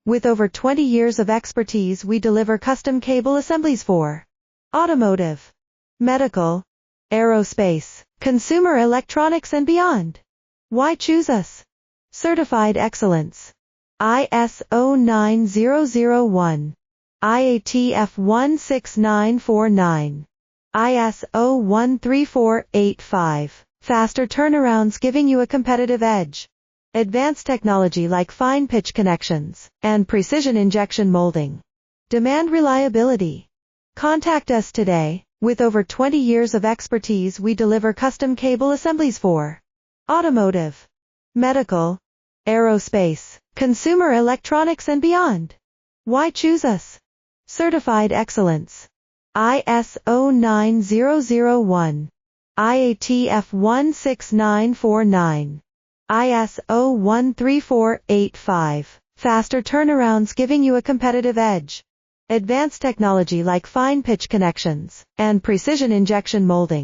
With over 20 years of expertise, we deliver custom cable assemblies for automotive, medical, aerospace, consumer electronics and beyond. Why choose us? Certified excellence. ISO 9001, IATF 16949, ISO 13485. Faster turnarounds giving you a competitive edge. Advanced technology like fine pitch connections and precision injection molding. Demand reliability. Contact us today. With over 20 years of expertise, we deliver custom cable assemblies for automotive, medical, aerospace, consumer electronics and beyond. Why choose us? Certified excellence. ISO 9001, IATF 16949, ISO 13485. Faster turnarounds giving you a competitive edge. Advanced technology like fine pitch connections and precision injection molding.